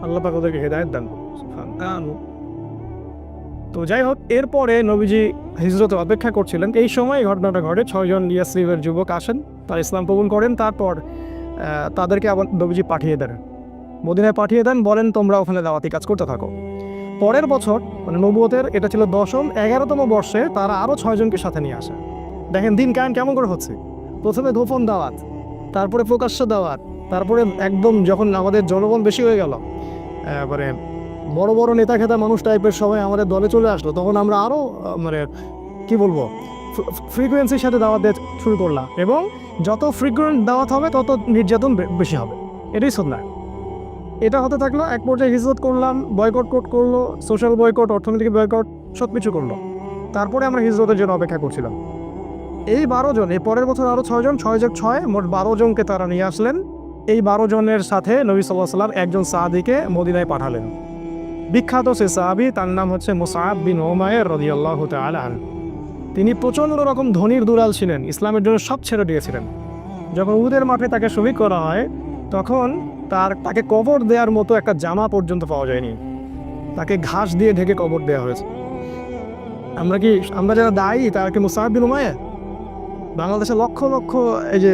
আল্লাহ পাক ওদেরকে হেদায়েত দান করুন। তো যাই হোক, এরপরে নবীজি হিজরতে অপেক্ষা করছিলেন, এই সময় ঘটনাটা ঘটে। 6 জন ইয়াসরিবের যুবক আসেন, তারা ইসলাম কবুল করেন। তারপর তাদেরকে আবার নবীজি পাঠিয়ে দেন, মদিনায় পাঠিয়ে দেন, বলেন তোমরা ওখানে দাওয়াতি কাজ করতে থাকো। পরের বছর মানে নবুয়তের এটা ছিল 10ম 11তম বর্ষে তারা আরও 6 জনকে সাথে নিয়ে আসে। দেখেন দিন কায়েম কেমন করে হচ্ছে। প্রথমে গোপন দাওয়াত, তারপরে প্রকাশ্য দাওয়াত, তারপরে একদম যখন আমাদের জনগণ বেশি হয়ে গেল, মানে বড় বড় নেতা খেতা মানুষ টাইপের সবাই আমাদের দলে চলে আসলো, তখন আমরা আরও মানে কি বলবো ফ্রিকোয়েন্সির সাথে দাওয়াত দেওয়া শুরু করলাম, এবং যত ফ্রিকোয়েন্ট দাওয়াত হবে তত নির্যাতন বেশি হবে। এটাই সুন্নাহ। এটা হতে থাকলো। এক পর্যায়ে হিজরত করলাম, বয়কট করলো, সোশ্যাল বয়কট, অর্থনৈতিক বয়কট, সব কিছু করলো। তারপরে আমরা হিজরতের জন্য অপেক্ষা করছিলাম। এই 12 জন, এই পরের বছর আরও 6 জন, 6 যোগ 6 মোট 12 জনকে তারা নিয়ে আসলেন। এই 12 জনের সাথে নবী সাল্লাল্লাহু আলাইহি ওয়াসাল্লাম একজন সাহাবীকে মদিনায় পাঠালেন। বিখ্যাত সে সাহাবী, তার নাম হচ্ছে মুসআব বিন উমাইর রাদিয়াল্লাহু তাআলা আনহু। তিনি প্রচণ্ড রকম ধনীর দুলাল ছিলেন, ইসলামের জন্য সব ছেড়ে দিয়েছিলেন। যখন উহুদের মাঠে তাকে শহীদ করা হয়, তখন তাকে কবর দেওয়ার মতো একটা জামা পর্যন্ত পাওয়া যায়নি, তাকে ঘাস দিয়ে ঢেকে কবর দেওয়া হয়েছে। আমরা যারা দায়ী, তারা কি মুসআব বিন উমাইর? বাংলাদেশে লক্ষ লক্ষ এই যে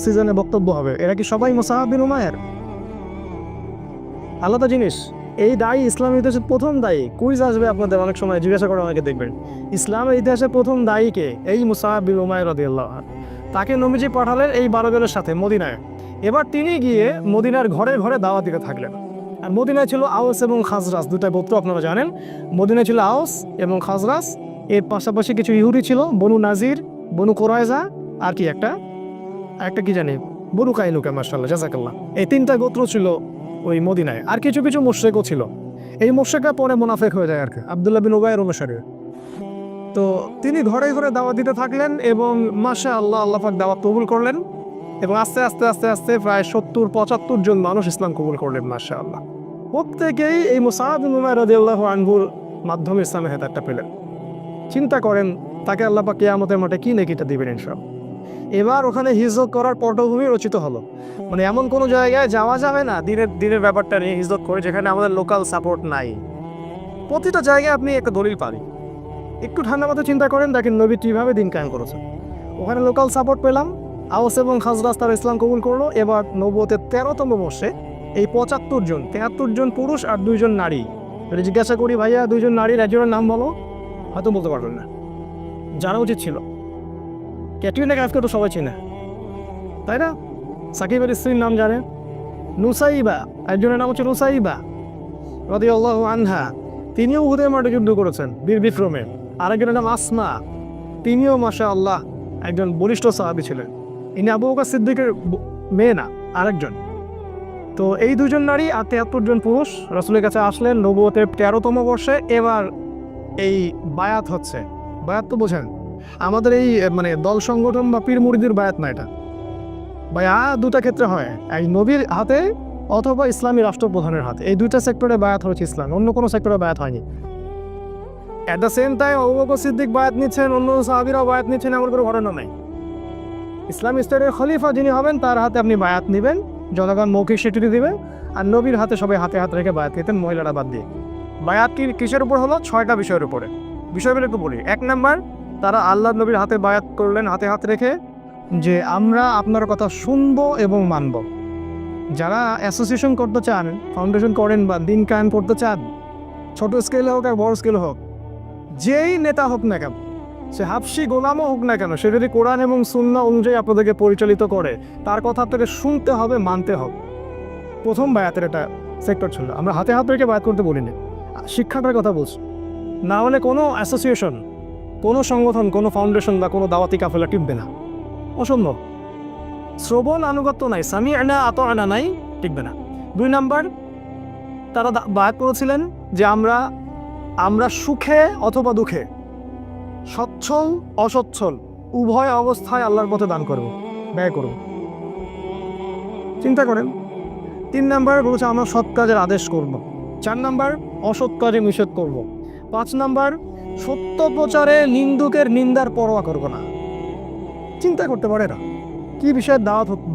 সিজনে বক্তব্য হবে, এরা কি সবাই মুসআব বিন উমাইর? আলাদা জিনিস। এই দায়ী ইসলামের ইতিহাসের প্রথম দায়ী। কুইজ আসবে আপনাদের অনেক সময়, জিজ্ঞাসা করে অনেকে, দেখবেন ইসলামের ইতিহাসে প্রথম দায়ীকে, এই মুসআব বিন উমাইর রাদিয়াল্লাহু আনহু। তাকে নবীজি পাঠালেন এই 12 জনের সাথে মদিনায়। এবার তিনি গিয়ে মদিনার ঘরে ঘরে দাওয়াত দিতে থাকলেন। আর মদিনায় ছিল আউস এবং খাজরাজ, দুটা গোত্র আপনারা জানেন। মদিনায় ছিল আউস এবং খাজরাজ, এর পাশাপাশি কিছু ইহুদি ছিল, বনু নাজির, বনু কোরাইজা, আর কি একটা কি জানি, বনু কাইনুকা, মাশাআল্লাহ জাযাকাল্লাহ। এই 3টা গোত্র ছিল ওই মদিনায়। আর কিছু কিছু মুশরিকও ছিল। এই মুশরিকরা পরে মুনাফিক হয়ে যায় আর কি, আব্দুল্লাহ বিন উবাইয়ের অনুসারী। তো তিনি ঘরে ঘরে দাওয়াত দিতে থাকলেন, এবং মাশাআল্লাহ আল্লাহ পাক দাওয়াত কবুল করলেন, এবং আস্তে আস্তে আস্তে আস্তে প্রায় 70-75 জন মানুষ ইসলাম কবুল করলেন মাশাআল্লাহ। প্রত্যেকেই এই মুসআব বিন উমাইর রাদিয়াল্লাহু আনহুর মাধ্যমে ইসলামের হেদায়েতটা পেলেন। চিন্তা করেন তাকে আল্লাহ পাক কিয়ামতের মাঠে কি নেকিটা দিবেন ইনশাআল্লাহ। এবার ওখানে হিজরত করার পটভূমি রচিত হলো। মানে এমন কোনো জায়গায় যাওয়া যাবে না দিনের ব্যাপারটা নিয়ে হিজরত করে যেখানে আমাদের লোকাল সাপোর্ট নাই। প্রতিটা জায়গায় আপনি একটা দলিল পাবেন। একটু ঠান্ডা মাথায় চিন্তা করেন, দেখেন নবী কীভাবে দিন কায়েম করেছে। ওখানে লোকাল সাপোর্ট পেলাম, আউস এবং খাজরাজ তারা ইসলাম কবুল করলো। এবার নবুয়তের 13তম বর্ষে এই 73 জন পুরুষ আর 2 জন নারী। যদি জিজ্ঞাসা করি ভাইয়া 2 জন নারীর একজনের নাম বলো, হয়তো বলতে পারবেন না। জানা উচিত ছিল। ক্যাটরিনা কাইফকে তো সবাই চেনে, তাই না? সাকিবের স্ত্রীর নাম জানে, নুসাইবা, একজনের নাম হচ্ছে নুসাইবা রাদিয়াল্লাহু আনহা, তিনিও উহুদের মাঠে যুদ্ধ করেছেন বীর বিক্রমে। আরেকজনের নাম আসমা, তিনিও মাশাআল্লাহ একজন বলিষ্ঠ সাহাবী ছিলেন। ইনি আবু বকর সিদ্দিকের মেয়ে না, আরেকজন। তো এই 2 জন নারী আর 73 জন পুরুষ রাসূলের কাছে আসলেন নবুয়তের 13তম বর্ষে। এবার এই বায়াত হচ্ছে। বায়াত তো বোঝেন, আমাদের এই মানে দল সংগঠন বা পীর মুরিদের বায়াত না, এটা বায়াত 2টা ক্ষেত্রে হয়, এই নবীর হাতে অথবা ইসলামী রাষ্ট্রপ্রধানের হাতে। এই 2টা সেক্টরে বায়াত হয়েছে ইসলাম, অন্য কোনো সেক্টরে বায়াত হয়নি। At the same time Abu Bakr Siddiq বায়াত নিচ্ছেন, অন্য সাহাবীরাও বায়াত নিচ্ছেন, এমন কোনো ঘটনা নাই। ইসলামী স্টেটের খলিফা যিনি হবেন তার হাতে আপনি বায়াত নেবেন, জনগণ মৌখিক স্বীকৃতি দিবেন। আর নবীর হাতে সবাই হাতে হাত রেখে বায়াত নিতেন, মহিলারা বাদ দিয়ে। বায়াত কিসের উপর হলো? 6টা বিষয়ের উপরে। বিষয়গুলো একটু বলি। 1 নাম্বার, তারা আল্লাহ নবীর হাতে বায়াত করলেন হাতে হাত রেখে, যে আমরা আপনার কথা শুনবো এবং মানব। যারা অ্যাসোসিয়েশন করতে চান, ফাউন্ডেশন করেন বা দিন কায়েম করতে চান, ছোট স্কেলে হোক আর বড় স্কেলে হোক, যেই নেতা হোক না কেন, সে হাবশি গোলামও হোক না কেন, সে যদি কোরআন এবং সুন্নাহ অনুযায়ী আপনাদেরকে পরিচালিত করে, তার কথা আপনাকে শুনতে হবে, মানতে হবে। প্রথম বায়াতের এটা সেক্টর ছিল। আমরা হাতে হাত রেখে বায়াত করতে বলিনি, শিক্ষাটার কথা বলছি। না হলে কোনো অ্যাসোসিয়েশন, কোনো সংগঠন, কোনো ফাউন্ডেশন বা কোনো দাওয়াতি কাফেলা টিকবে না, অসম্ভব। শ্রবণ আনুগত্য নাই, সামি'না আতা'না নাই, টিকবে না। 2 নাম্বার, তারা বায়াত করেছিলেন যে আমরা সুখে অথবা দুঃখে, সচ্ছল অসচ্ছল উভয় অবস্থায় আল্লাহর পথে দান করব, ব্যয় করব। চিন্তা করেন। 3 নাম্বার বলছে আমরা সৎ কাজের আদেশ করব। 4 নাম্বার, অসৎ কাজে নিষেধ করব। 5 নাম্বার, সত্য প্রচারে নিন্দুকের নিন্দার পরোয়া করব না। চিন্তা করতে পারে না কি বিষয়ে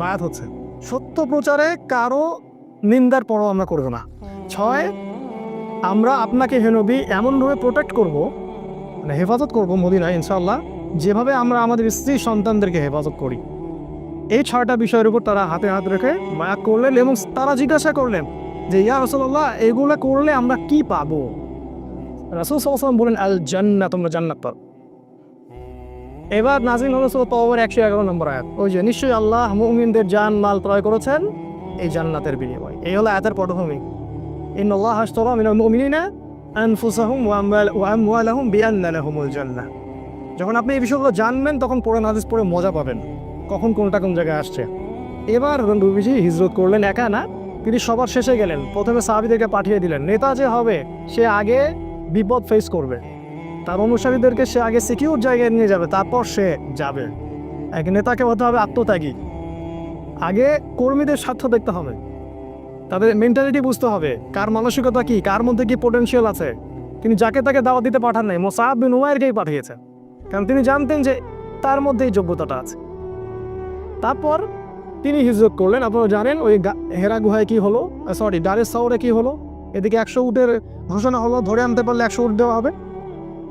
বায়াত হচ্ছে। সত্য প্রচারে কারো নিন্দার পরোয়া আমরা করব না। 6 আমরা আপনাকে হে নবী এমনভাবে প্রোটেক্ট করব, মানে হেফাজত করব মদিনায় ইনশাআল্লাহ, যেভাবে আমরা আমাদের স্ত্রী সন্তানদেরকে হেফাজত করি। এই 6টা বিষয়ের উপর তারা হাতে হাত রেখে বায়াত করলেন এবং তারা জিজ্ঞাসা করলেন যে ইয়া রাসূলুল্লাহ, এগুলো করলে আমরা কি পাবো? রাসূল সাল্লাল্লাহু আলাইহি ওয়াসাল্লাম বলেন আল জান্নাত, তোমরা জান্নাত পাবে। এবার নাযিল হলো সূরা তাওবার 111 নম্বর আয়াত, ওই যে নিশ্চয়ই আল্লাহ মুমিনদের জান মাল ক্রয় করেছেন এই জান্নাতের বিনিময়ে। এই হলো আয়াতের পটভূমি। ইন্নাল্লাহা আশতারা মিনাল মুমিনিনা আনফুসাহুম ওয়া আমওয়ালাহুম বিআন্না লাহুমুল জান্নাহ। যখন আপনি এই বিষয়গুলো জানবেন তখন কোরআন হাদিস পড়ে মজা পাবেন, কখন কোনটা কোন জায়গায় আসছে। এবার নবীজি হিজরত করলেন একা না, তিনি সবার শেষে গেলেন। প্রথমে সাহাবীদেরকে পাঠিয়ে দিলেন। নেতা যে হবে সে আগে বিপদ ফেস করবে, তার অনুসারীদেরকে সে আগে সিকিউর জায়গায় নিয়ে যাবে, তারপর সে যাবে। এক নেতাকে হতে হবে আত্মত্যাগী। আগে কর্মীদের স্বার্থ দেখতে হবে, তাদের মেন্টালিটি বুঝতে হবে, কার মানসিকতা কি, কার মধ্যে কি পোটেনশিয়াল আছে। তিনি যাকে তাকে দাওয়াত দিতে পাঠান নাই, মুসআব বিন উমাইরকেই পাঠিয়েছেন, কারণ তিনি জানতেন যে তার মধ্যে এই যোগ্যতাটা আছে। তারপর তিনি হিজরত করলেন। আপনারা জানেন ওই হেরা গুহায় কি হলো, দারে সাউরে কি হলো। এদিকে 100 উটের ঘোষণা হলো, ধরে আনতে পারলে 100 উট দেওয়া হবে।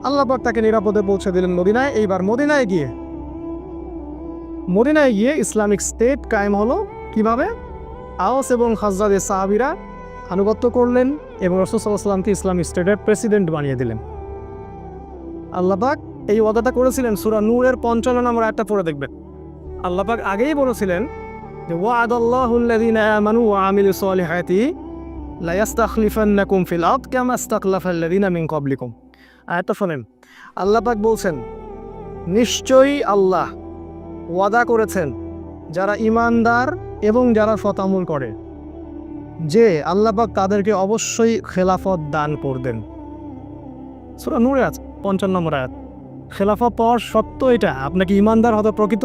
আল্লাহ পাক তাকে নিরাপদে পৌঁছে দিলেন মদিনায়। এইবার মদিনায় গিয়ে ইসলামিক স্টেট কায়েম হলো। কিভাবে? আওস এবং খাজরাজের সাহাবীরা আনুগত্য করলেন এবং রাসূল সাল্লাল্লাহু আলাইহি ওয়াসাল্লামকে ইসলামিক স্টেটের প্রেসিডেন্ট বানিয়ে দিলেন। আল্লাহ পাক এই ওয়াদাটা করেছিলেন, সূরা নূরের 55 নম্বর আয়াতটা পড়ে দেখবেন। আল্লাহ পাক আগেই বলেছিলেন যে ওয়া'আদাল্লাহুল্লাযীনা আমানু ওয়া আমিলুস সলিহাতি লা ইস্তাখলিফান্নাকুম ফিল আরদ কামা ইস্তাখলাফাল্লাযীনা মিন ক্বাবলিকুম। আয়াতটা শুনেন। আল্লাহ পাক বলছেন, নিশ্চয়ই আল্লাহ ওয়াদা করেছেন যারা ঈমানদার এবং যারা সৎ আমল করে যে আল্লাহ পাক তাদেরকে অবশ্যই খেলাফত দান করবেন। সূরা নূরে আছে 55 নম্বর আয়াত। খেলাফত পাওয়ার শর্ত এটা, আপনাকে ঈমানদার হতে প্রকৃত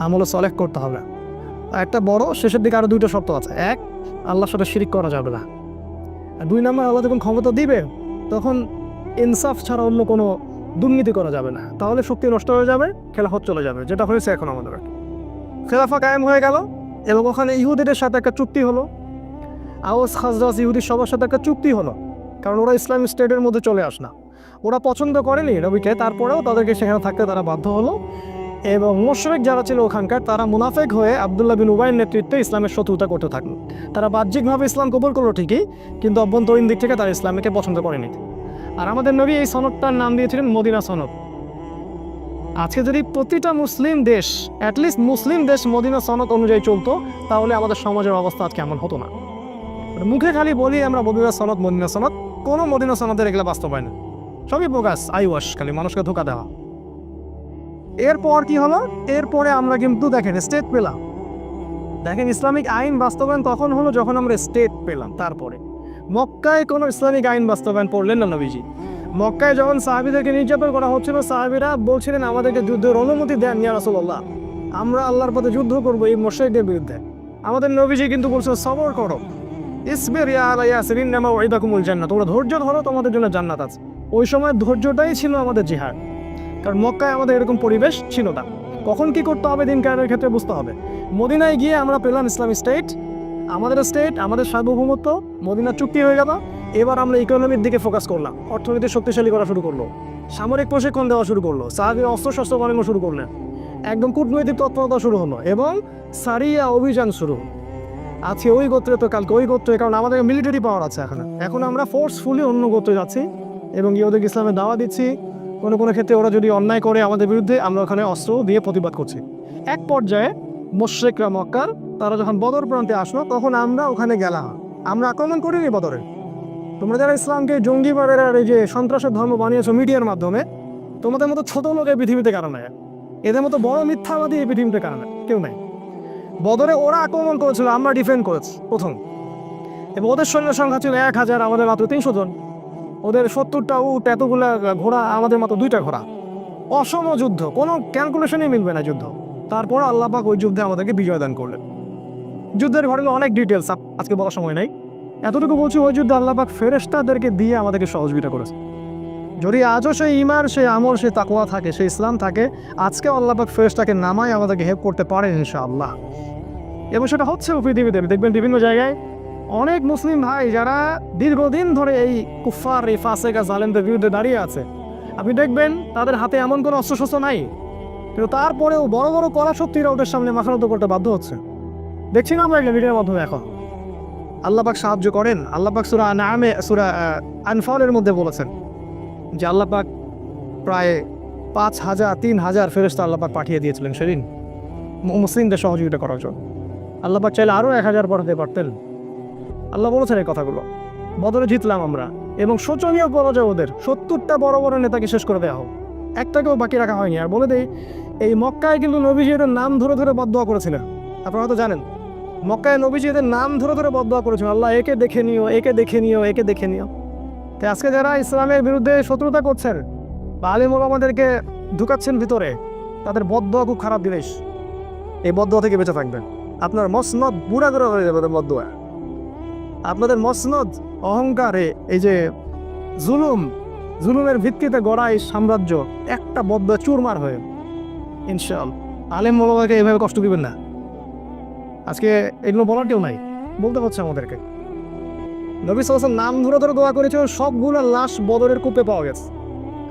আমল সলেহ করতে হবে। একটা বড়, শেষের দিকে আরো 2টা শর্ত আছে। 1, আল্লাহর সাথে শিরিক করা যাবে না। আর 2 নম্বর, আল্লাহ যখন ক্ষমতা দিবে তখন ইনসাফ ছাড়া অন্য কোনো দুর্নীতি করা যাবে না, তাহলে শক্তি নষ্ট হয়ে যাবে, খেলাফত চলে যাবে, যেটা হয়েছে এখন আমাদের। খেলাফা কায়েম হয়ে গেল এবং ওখানে ইহুদিদের সাথে একটা চুক্তি হলো। আওস খাজরাজ ইহুদির সবার সাথে একটা চুক্তি হলো, কারণ ওরা ইসলামিক স্টেটের মধ্যে চলে আসনা। ওরা পছন্দ করেনি নবীকে, তারপরেও তাদেরকে সেখানে থাকতে তারা বাধ্য হলো। এবং মুশরিক যারা ছিল ওখানকার, তারা মুনাফিক হয়ে আব্দুল্লাহ বিন উবাইয়ের নেতৃত্বে ইসলামের শত্রুতা করতে থাকলো। তারা বাহ্যিকভাবে ইসলাম কবুল করলো ঠিকই, কিন্তু অভ্যন্তরীণ দিক থেকে তারা ইসলামকে পছন্দ করেনি। আর আমাদের নবী এই সনদটার নাম দিয়েছিলেন মদিনা সনদ। আজকে যদি প্রতিটা মুসলিম দেশ, অ্যাটলিস্ট মুসলিম দেশ মদিনা সনদ অনুযায়ী চলতো, তাহলে আমাদের সমাজের অবস্থা আজকে এমন হতো না। মুখে খালি বলি আমরা মদিনা সনদ, কোনো মদিনা সনদের এগুলো বাস্তবায়ন, সবই বোগাস, আইওয়াশ, খালি মানুষকে ধোকা দেওয়া। এরপর কি হলো? এরপরে আমরা কিন্তু দেখেন স্টেট পেলাম। দেখেন ইসলামিক আইন বাস্তবায়ন তখন হলো যখন আমরা স্টেট পেলাম। তারপরে মক্কায় কোনো ইসলামিক আইন বাস্তবায়ন করলেন না নবীজি। মক্কায় যখন সাহাবীদেরকে নির্যাতন করা হচ্ছিল, সাহাবীরা বলছিলেন আমাদেরকে যুদ্ধের অনুমতি দেন ইয়া রাসূলুল্লাহ, আমরা আল্লাহর পথে যুদ্ধ করবো এই মুশরিকদের বিরুদ্ধে। আমাদের নবীজি কিন্তু বলছেন সবর করো, ইসবির ইয়া আলা ইয়াসির ইন্নামা ওয়াইদাকুমুল জান্নাত, তোমরা ধৈর্য ধরো, তোমাদের জন্য জান্নাত আছে। ওই সময় ধৈর্যটাই ছিল আমাদের জিহাদ, কারণ মক্কায় আমাদের এরকম পরিবেশ ছিল না। কখন কি করতে হবে দিন কায়েমের ক্ষেত্রে বুঝতে হবে। মদিনায় গিয়ে আমরা পেলাম ইসলামিক স্টেট, আমাদের সার্বভৌমত্ব, মদিনা চুক্তি হয়ে গেল। এবার আমরা ইকোনমির দিকে ফোকাস করলাম, অর্থনীতি শক্তিশালী করা শুরু করলো, সামরিক প্রশিক্ষণ দেওয়া শুরু করলো, সাহাবীরা অস্ত্রশস্ত্র বানানো শুরু করলেন, একদম কূটনৈতিক তৎপরতা শুরু হলো এবং সারিয়া অভিযান শুরু। আজকে ওই গোত্রে তো কালকে ওই গোত্রে, কারণ আমাদের মিলিটারি পাওয়ার আছে এখন আমরা ফোর্সফুলি অন্য গোত্রে যাচ্ছি এবং ইহুদিকে ইসলামের দাওয়া দিচ্ছি। কোনো কোনো ক্ষেত্রে ওরা যদি অন্যায় করে আমাদের বিরুদ্ধে, আমরা ওখানে অস্ত্র দিয়ে প্রতিবাদ করছি। এক পর্যায়ে মুশরিকরা মক্কার, তারা যখন বদর প্রান্তে আসলো, তখন আমরা ওখানে গেলাম। আমরা আক্রমণ করিনি বদরে। তোমরা যারা ইসলামকে জঙ্গিবাদের আর এই যে সন্ত্রাসের ধর্ম বানিয়েছো মিডিয়ার মাধ্যমে, তোমাদের মতো ছোট লোক এই পৃথিবীতে কারণ নাই, এদের মতো বড় মিথ্যাবাদী এই পৃথিবীতে কারণ কেউ নাই। বদরে ওরা আক্রমণ করেছিল, আমরা ডিফেন্ড করেছি প্রথম, এবং ওদের সৈন্য সংখ্যা ছিল 1000, আমাদের মাত্র 300 জন। ওদের 70টা উট, এতগুলা ঘোড়া, আমাদের মাত্র 2টা ঘোড়া। অসম যুদ্ধ, কোনো ক্যালকুলেশনই মিলবে না যুদ্ধ। তারপর আল্লাহ পাক ওই যুদ্ধে আমাদেরকে বিজয় দান করলেন। যুদ্ধের ঘটনা অনেক ডিটেলস আজকে বলার সময় নাই, এতটুকু বলছি, ওই যুদ্ধে আল্লাহ পাক ফেরেশতাদেরকে দিয়ে আমাদেরকে সহযোগিতা করেছে। যদি আজও সেই ঈমান, সেই আমল, সেই তাকওয়া থাকে, সেই ইসলাম থাকে, আজকে আল্লাহ পাক ফেরেশতাকে নামায় আমাদেরকে হেল্প করতে পারেন ইনশাআল্লাহ। এবং সেটা হচ্ছে পৃথিবীতে দেখবেন বিভিন্ন জায়গায় অনেক মুসলিম ভাই যারা দীর্ঘদিন ধরে এই কুফার এই ফাসেকা জালেমদের বিরুদ্ধে দাঁড়িয়ে আছে, আপনি দেখবেন তাদের হাতে এমন কোনো অস্ত্রশস্ত্র নাই, কিন্তু তারপরেও বড় বড় কড়া শক্তিরা ওদের সামনে মাথা নত করতে বাধ্য হচ্ছে। দেখছি না আমরা একটা ভিডিওর মাধ্যমে। এখন আল্লাহ পাক সাহায্য করেন। আল্লাহ পাক সূরা আনআমে সূরা আনফালের মধ্যে বলেছেন যে আল্লাহ পাক প্রায় 5,000-3,000 ফেরেশতা আল্লাহ পাক পাঠিয়ে দিয়েছিলেন সেদিন মুসলিমদের সহযোগিতা করার জন্য। আল্লাহ পাক চাইলে আরও 1,000 পাঠাতে পারতেন। আল্লাহ বলেছেন এই কথাগুলো। বদরে জিতলাম আমরা, এবং শোচনীয় পরাজয় ওদের। 70টা বড় বড় নেতাকে শেষ করে দেওয়া হোক, একটাকেও বাকি রাখা হয়নি। আর বলে দেই, এই মক্কায় কিন্তু নবীজি এদের নাম ধরে ধরে বদদোয়া করেছিলেন। আপনারা তো জানেন, মক্কায় নবীজি এদের নাম ধরে ধরে বদদোয়া করেছেন, আল্লাহ একে দেখে নিও, একে দেখে নিও, একে দেখে নিও। তাই আজকে যারা ইসলামের বিরুদ্ধে শত্রুতা করছেন বা আলিম ওলামাদেরকে ঢুকাচ্ছেন ভিতরে, তাদের বদদোয়া খুব খারাপ জিনিস। এই বদদোয়া থেকে বেঁচে থাকবেন। আপনার মসনদ বুড়া করে হয়ে যাবে বদদোয়া। আপনাদের মসনদ অহংকারে, এই যে জুলুমের ভিত্তিতে গড়া এই সাম্রাজ্য একটা বদদোয়া চুরমার হয়ে ইনশাআল্লাহ। আলেম ওলামাকে এভাবে কষ্ট দিবেন না। আজকে এগুলো বলার কেউ নাই, বলতে হচ্ছে আমাদেরকে। নবী সাল্লাল্লাহু আলাইহি ওয়াসাল্লাম নাম ধরে ধরে দোয়া করেছিল, সবগুলো লাশ বদরের কূপে পাওয়া গেছে।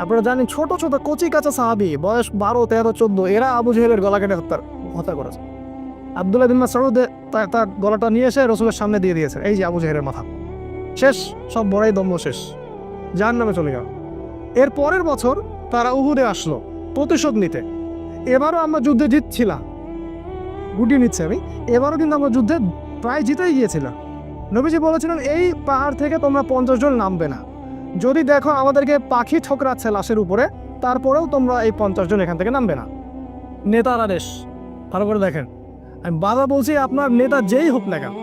আপনারা জানেন, ছোট ছোট কচি কাঁচা সাহাবী, বয়স 12, 13, 14, এরা আবু জেহেলের গলা কেটে হত্যা করেছে। আব্দুল্লাহ বিন মাসউদ তার গলাটা নিয়ে এসে রসুলের সামনে দিয়ে দিয়েছে, এই যে আবু জেহেলের মাথা শেষ, সব বড়াই দম্ভ শেষ, জাহান্নামে চলে গেল। এর পরের বছর তারা উহুদে আসলো প্রতিশোধ নিতে। এবারও আমরা যুদ্ধে জিতছিলাম, গুটিয়ে নিচ্ছে আমি। এবারও কিন্তু আমরা যুদ্ধে প্রায় জিতেই গিয়েছিলাম। নবীজি বলেছিলেন, এই পাহাড় থেকে তোমরা 50 জন নামবে না। যদি দেখো আমাদেরকে পাখি ঠোকরাচ্ছে লাশের উপরে, তারপরেও তোমরা এই 50 জন এখান থেকে নামবে না। নেতার আদেশ, ভালো করে দেখেন। আমি বাবা বলছি, আপনার নেতা যেই হোক না কেন,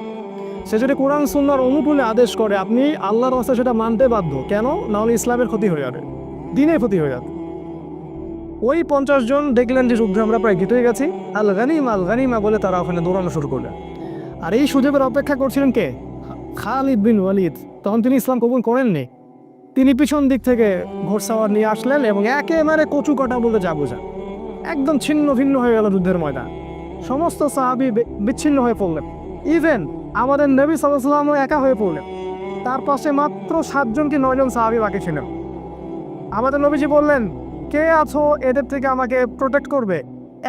সে যদি কোরআন সুন্নাহর অনুকূলে আদেশ করে, আপনি আল্লাহর রাস্তায় সেটা মানতে বাধ্য। কেন? না হলে ইসলামের ক্ষতি হয়ে যাবে, দিনের ক্ষতি হয়ে যাবে। ওই 50 জন দেখলেন যে যুদ্ধে আমরা প্রায় জিতে গেছি, আল গানিমা বলে তারা ওখানে দৌড়ানো শুরু করলেন। আর এই সুযোগের অপেক্ষা করছিলেন কে? খালিদ বিন ওয়ালিদ। তখন তিনি ইসলাম কবুল করেননি। তিনি পিছন দিক থেকে ঘোড়সাওয়ার নিয়ে আসলেন এবং একেবারে কচু কাটা বলে যা বোঝা, একদম ছিন্ন ভিন্ন হয়ে গেল যুদ্ধের ময়দান। সমস্ত সাহাবী বিচ্ছিন্ন হয়ে পড়লেন। ইভেন আমাদের নবী সাল্লাল্লাহু আলাইহি ওয়াসাল্লামও একা হয়ে পড়লেন। তার পাশে মাত্র 7 জন কি 9 জন সাহাবী বাকি ছিলেন। আমাদের নবীজি বললেন, কে আছো এদের থেকে আমাকে প্রোটেক্ট করবে?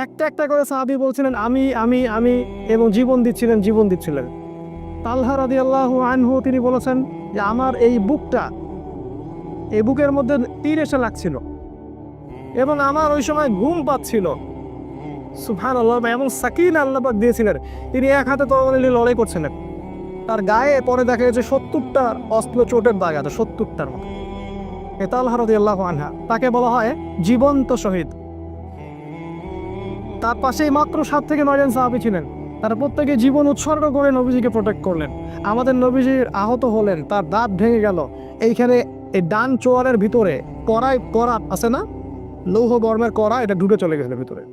একটা একটা করে সাহাবী বলছিলেন, আমি আমি আমি, এবং জীবন দিচ্ছিলেন। তালহা রাদিয়াল্লাহু আনহু তিনি বলেছেন যে আমার এই বুকের মধ্যে তীর এসে লাগছিল এবং আমার ওই সময় ঘুম পাচ্ছিল। সুবহানাল্লাহ। এবং সাকিনা আল্লাহ পাক দিয়েছিলেন। তিনি এক হাতে তরবারি নিয়ে লড়াই করছিলেন। তার গায়ে পরে দেখা গেছে 70টা অস্ত্র চোটের দাগ আছে, 70টার মতো। তালহা রাদিয়াল্লাহু আনহা, তাকে বলা হয় জীবন্ত শহীদ। তার পাশেই মাত্র 7 থেকে 9 জন সাহাবী ছিলেন। তারা প্রত্যেকে জীবন উৎসর্গ করে নবীজিকে প্রোটেক্ট করলেন। আমাদের নবীজির আহত হলেন, তার দাঁত ভেঙে গেল। এইখানে এই ডান চোয়ালের ভিতরে কড়া আছে না, লৌহ গরমের কড়া, এটা ঢুকে চলে গেছিল ভিতরে।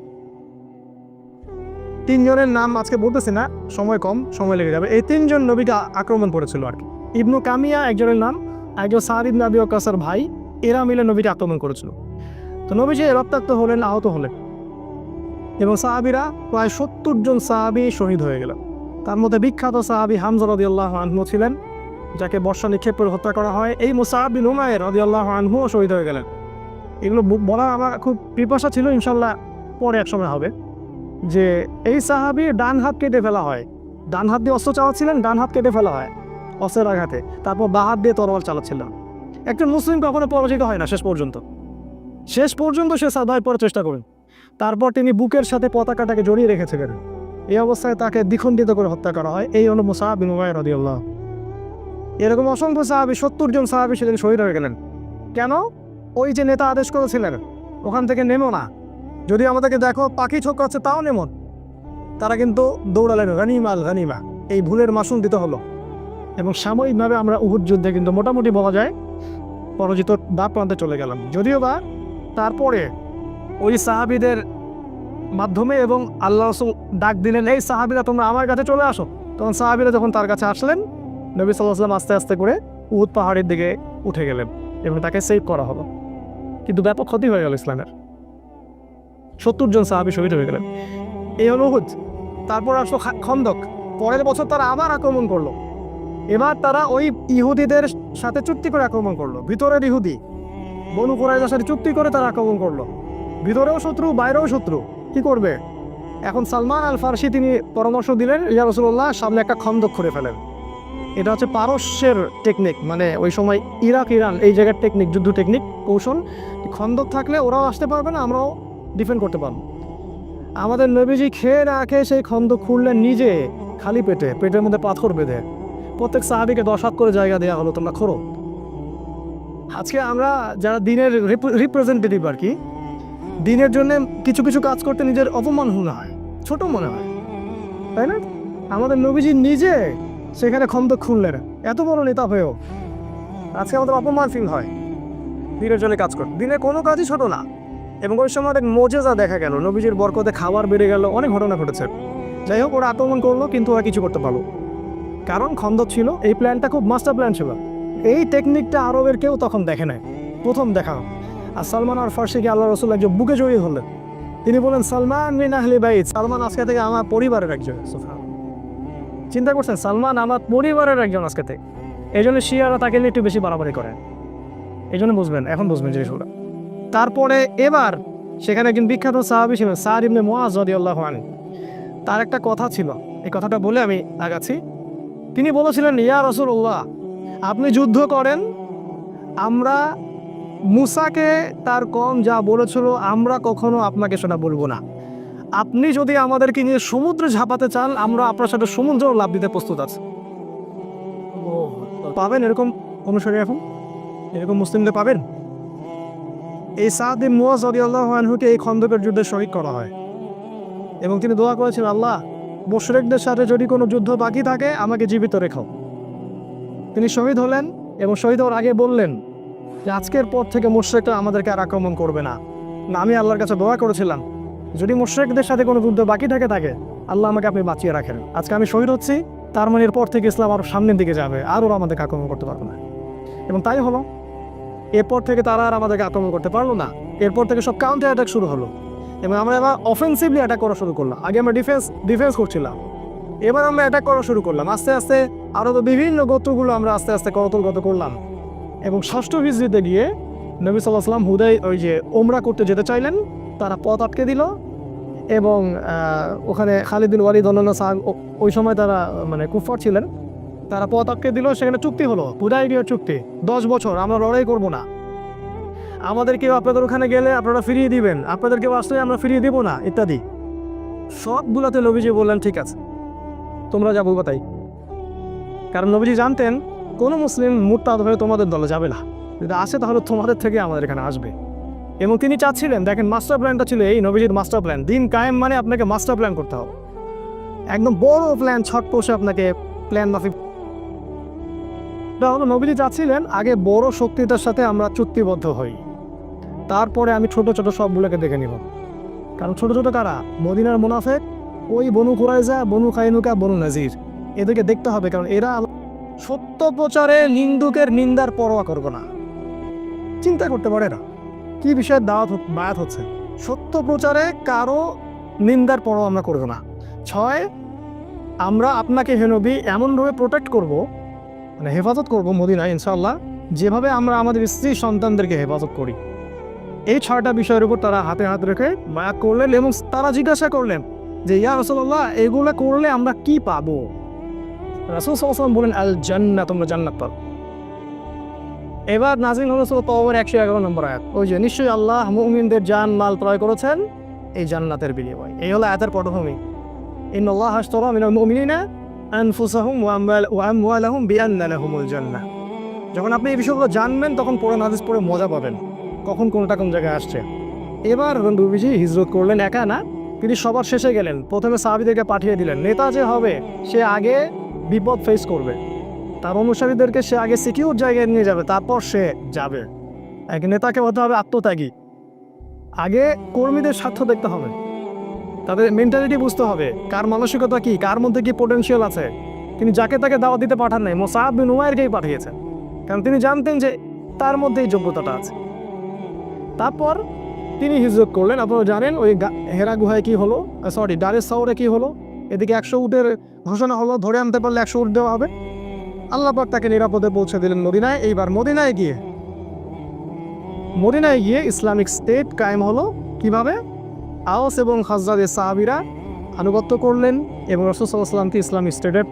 3 জনের নাম আজকে বলতেছি না, সময় কম, সময় লেগে যাবে। এই 3 জন নবীকে আক্রমণ করেছিল আর কি। ইবনু কামিয়া একজনের নাম, একজন সাদ ইবনে আবি ওয়াক্কাসের ভাই, এরা মিলে নবীকে আক্রমণ করেছিল। তো নবীজি রক্তাক্ত হলেন, আহত হলেন, এবং সাহাবীরা প্রায় 70 জন সাহাবী শহীদ হয়ে গেল। তার মধ্যে বিখ্যাত সাহাবী হামজা রাদিয়াল্লাহু আনহু ছিলেন, যাকে বর্ষা নিক্ষেপ করে হত্যা করা হয়। এই মুসআব বিন উমাইর রাদিয়াল্লাহু আনহুও শহীদ হয়ে গেলেন। এগুলো বলা আমার খুব পিপাসা ছিল, ইনশাল্লাহ পরে এক সময় হবে। যে এই সাহাবীর ডান হাত কেটে ফেলা হয়, ডান হাত দিয়ে অস্ত্র চালাচ্ছিলেন, ডান হাত কেটে ফেলা হয় অস্ত্রের আঘাতে। তারপর বাঁ হাত দিয়ে তরোয়াল চালাচ্ছিলেন। একজন মুসলিম কখনো পরাজিত হয় না শেষ পর্যন্ত সে সাদায় পড়ার চেষ্টা করেন। তারপর তিনি বুকের সাথে পতাকাটাকে জড়িয়ে রেখেছিলেন। এই অবস্থায় তাকে দ্বিখণ্ডিত করে হত্যা করা হয়। এই হলো মুসআব বিন উমাইর রাদিয়াল্লাহু। এরকম অসংখ্য সাহাবী, 70 জন সাহাবী সেদিন শহীদ হয়ে গেলেন। কেন? ওই যে নেতা আদেশ করেছিলেন, ওখান থেকে নেমো না, যদি আমাদেরকে দেখো পাখি ঠোকরাচ্ছে তাও নেমো। তারা কিন্তু দৌড়ালেন গানিমা, এই ভুলের মাসুল দিতে হলো। এবং সাময়িকভাবে আমরা উহুদ যুদ্ধে কিন্তু মোটামুটি বলা যায় পরাজিত দ্বার প্রান্তে চলে গেলাম। যদিও বা তারপরে ওই সাহাবীদের মাধ্যমে এবং আল্লাহ রাসূল ডাক দিলেন, এই সাহাবীরা তোমরা আমার কাছে চলে আসো। তখন সাহাবীরা যখন তার কাছে আসলেন, নবী সাল্লাল্লাহু আলাইহি ওয়াসাল্লাম আস্তে আস্তে করে উহুদ পাহাড়ের দিকে উঠে গেলেন এবং তাকে সেভ করা হলো। কিন্তু ব্যাপক ক্ষতি হয়ে গেল ইসলামের। 70 জন সাহাবী শহীদ হয়ে গেলেন। এই হলো উহুদ। তারপর আসলো খন্দক। পরের বছর তারা আবার আক্রমণ করলো। এবার তারা ওই ইহুদিদের সাথে চুক্তি করে আক্রমণ করলো। ভিতরের ইহুদি বনু কুরাইজার সাথে চুক্তি করে তারা আক্রমণ করলো। ভিতরেও শত্রু, বাইরেও শত্রু, কি করবে? এখন সালমান আল ফারসি তিনি পরামর্শ দিলেন, ইয়া রাসূলুল্লাহ, সামনে একটা খন্দক করে ফেলেন। এটা হচ্ছে পারস্যের টেকনিক, মানে ওই সময় ইরাক ইরান এই জায়গার টেকনিক, যুদ্ধ টেকনিক, কৌশল। খন্দক থাকলে ওরাও আসতে পারবে না, আমরাও ডিফেন্ড করতে পারবো। আমাদের নবীজি খেয়ে না খেয়ে সেই খন্দক খুঁড়লেন নিজে, খালি পেটে, পেটের মধ্যে পাথর বেঁধে। প্রত্যেক সাহাবীকে 10 হাত করে জায়গা দেওয়া হলো, তোমরা খোঁড়ো। আজকে আমরা যারা দিনের রিপ্রেজেন্টেটিভ আর কি, দিনের জন্য কিছু কিছু কাজ করতে নিজের অপমান মনে হয়, ছোট মনে হয়, তাই না? আমাদের নবীজি নিজে সেখানে খন্দক খুঁড়লেন, এত বড় নেতা হয়েও আজকে আমাদের অপমান ফিল হয় দিনের জন্য কাজ করতে। দিনের কোনো কাজই ছোট না। এবং ওই সময় অনেক মজেজা দেখা গেল, নবীজির বরকতে খাবার বেড়ে গেল, অনেক ঘটনা ঘটেছে। যাই হোক, ওরা আক্রমণ করলো কিন্তু ওরা কিছু করতে পারলো, কারণ খন্দক ছিল। এই প্ল্যানটা খুব মাস্টার প্ল্যান ছিল। এই টেকনিকটা আরবের কেউ তখন দেখে নাই, প্রথম দেখা। আর সালমান আর ফার্সিকে আল্লাহ রাসূল একজন বুকে জড়িয়ে হলেন। তিনি বলেন, সালমান মিন আহলি বাইত, সালমান আজকে থেকে আমার পরিবারের একজন। চিন্তা করছেন, সালমান আমার পরিবারের একজন আজকে থেকে। এই জন্য শিয়ারা তাকে নিয়ে একটু বেশি বাড়াবাড়ি করেন। এই জন্য বুঝবেন, এখন বুঝবেন জিনিসগুলো। তারপরে এবার সেখানে একজন বিখ্যাত সাহাবী ছিলেন, সাদ ইবনে মুআয রাদিয়াল্লাহু আনহু। তার একটা কথা ছিল, এই কথাটা বলে আমি আগাচ্ছি। তিনি বলেছিলেন, ইয়া রাসূলুল্লাহ, আপনি যুদ্ধ করেন, আমরা মুসাকে তার কম যা বলেছিল আমরা কখনো আপনাকে সেটা বলবো না। আপনি যদি আমাদেরকে নিয়ে সমুদ্রে ঝাঁপাতে চান, আমরা আপনার সাথে সমুদ্রেও লাফ দিতে প্রস্তুত আছি। পাবেন এরকম অনুসারী? এখন এরকম মুসলিমদের পাবেন? এই সাদ ইবনে মুআয রাদিয়াল্লাহু আনহুকে এই খন্দকের যুদ্ধে শহীদ করা হয় এবং তিনি দোয়া করেছেন, আল্লাহ, মুশরিকদের সাথে যদি কোনো যুদ্ধ বাকি থাকে আমাকে জীবিত রেখো। তিনি শহীদ হলেন এবং শহীদ হওয়ার আগে বললেন যে আজকের পর থেকে মুশরিকরা আমাদেরকে আর আক্রমণ করবে না। আমি আল্লাহর কাছে দোয়া করেছিলাম, যদি মুশরিকদের সাথে কোনো যুদ্ধ বাকি থাকে আল্লাহ আমাকে আপনি বাঁচিয়ে রাখেন। আজকে আমি শহীদ হচ্ছি, তার মানে এরপর থেকে ইসলাম আরও সামনের দিকে যাবে, আর ওরা আমাদেরকে আক্রমণ করতে পারবে না। এবং তাই হলো। এরপর থেকে তারা আর আমাদেরকে আক্রমণ করতে পারলো না। এরপর থেকে সব কাউন্টার অ্যাটাক শুরু হলো এবং আমরা এবার অফেন্সিভলি অ্যাটাক করা শুরু করলাম। আগে আমরা ডিফেন্স করছিলাম, এবার আমরা অ্যাটাক করা শুরু করলাম। আস্তে আস্তে আরও তো বিভিন্ন গোত্রগুলো আমরা আস্তে আস্তে করতলগত করলাম। এবং 6ষ্ঠ হিজরিতে গিয়ে নবী সাল্লাল্লাহু আলাইহি ওয়াসাল্লাম হুদাই ওই যে ওমরা করতে যেতে চাইলেন, তারা পথ আটকে দিল এবং ওখানে খালিদ বিন ওয়ালিদ অন্যান্য সাহাবী, ওই সময় তারা মানে কুফার ছিলেন, তারা পথ আটকে দিল। সেখানে চুক্তি হলো, হুদাইবিয়ার চুক্তি, 10 বছর আমরা লড়াই করব না, আমাদেরকেও আপনাদের ওখানে গেলে আপনারা ফিরিয়ে দিবেন, আপনাদেরকেও আসলে আমরা ফিরিয়ে দেবো না, ইত্যাদি। সবগুলোতে নবীজি বললেন, ঠিক আছে, তোমরা যা বলবো তাই। কারণ নবীজি জানতেন কোনো মুসলিম মুরতাদ হয়ে তোমাদের দলে যাবে না, যদি আসে তাহলে তোমাদের থেকে আমাদের এখানে আসবে। এবং তিনি চাচ্ছিলেন, দেখেন মাস্টার প্ল্যানটা ছিল এই নবীজির মাস্টার প্ল্যান। দিন কায়েম মানে আপনাকে মাস্টার প্ল্যান করতে হবে, একদম বড় প্ল্যান, ছট পোষে আপনাকে প্ল্যান মাফিক। তাহলে নবীজি চাচ্ছিলেন আগে বড় শক্তিটার সাথে আমরা চুক্তিবদ্ধ হই, তারপরে আমি ছোট ছোট সবগুলোকে দেখে নিব। কারণ ছোট ছোট কারা? মদিনার মুনাফিক, ওই বনু কুরাইজা, বনু কাইনুকা, বনু নাজির, এদেরকে দেখতে হবে। কারণ এরা সত্য প্রচারে নিন্দুকের নিন্দার পরোয়া করবে না। চিন্তা করতে পারে না কি বিষয়ে বায়াত হচ্ছে। সত্য প্রচারে কারো নিন্দার পরোয়া আমরা করবো না। 6, আমরা আপনাকে হে নবী এমনভাবে প্রোটেক্ট করব, মানে হেফাজত করবো মদিনায় ইনশাআল্লাহ, যেভাবে আমরা আমাদের স্ত্রী সন্তানদেরকে হেফাজত করি। এই 6টা বিষয়ের উপর তারা হাতে হাত রেখে বায়াত করলেন এবং তারা জিজ্ঞাসা করলেন যে ইয়া রাসূলুল্লাহ, এগুলো করলে আমরা কি পাবো? রাসূল সাল্লাল্লাহু আলাইহি ওয়াসাল্লাম বলেন, আল জান্নাত, তোমরা জান্নাত পাবে। এবার নাযিল হলো সূরা তাওবার 111 নম্বর আয়াত, ওই যে নিশ্চয়ই আল্লাহ মুমিনদের জান মাল ক্রয় করেছেন এই জান্নাতের বিনিময়ে। এই হলো আয়াতের পটভূমি। ইন্নাল্লাহা আশতারা মিনাল মুমিনিনা আনফুসাহুম ওয়া আমওয়ালাহুম বিআন্না লাহুমুল জান্নাহ। যখন আপনি এই বিষয়গুলো জানবেন তখন কোরআন হাদিস পড়ে মজা পাবেন, কখন কোনটা কোন জায়গায় আসছে। এবার নবীজি হিজরত করলেন, একা না, তিনি সবার শেষে গেলেন। প্রথমে সাহাবীদেরকে পাঠিয়ে দিলেন, নেতা যে হবে সে আগে বিপদ ফেস করবে, তার অনুসারীদেরকে সে আগে সিকিউর জায়গায় নিয়ে যাবে, তারপর সে যাবে। এক নেতাকে হতে হবে আত্মত্যাগী, আগে কর্মীদের স্বার্থ দেখতে হবে, তাদের মেন্টালিটি বুঝতে হবে, কার মানসিকতা কি, কার মধ্যে কি পোটেনশিয়াল আছে। তিনি যাকে তাকে দাওয়াত দিতে পাঠান নাই, মুসআব বিন উমাইরকেই পাঠিয়েছেন, কারণ তিনি জানতেন যে তার মধ্যে এই যোগ্যতাটা আছে। তারপর তিনি হিজরত করলেন। আপনারা জানেন ওই হেরা গুহায় কি হলো, দারে সাওরে কি হলো। এদিকে 100 উটের ঘোষণা হলো, ধরে আনতে পারলে 100 উট দেওয়া হবে। আল্লাহ পাক তাকে নিরাপদে পৌঁছে দিলেন মদিনায়। এইবার মদিনায় গিয়ে ইসলামিক স্টেট কায়েম হলো। কিভাবে? আওস এবং খাজরাজের সাহাবীরা আনুগত্য করলেন এবং রাসূল সাল্লাল্লাহু আলাইহি ওয়াসাল্লামকে ইসলামিক স্টেটের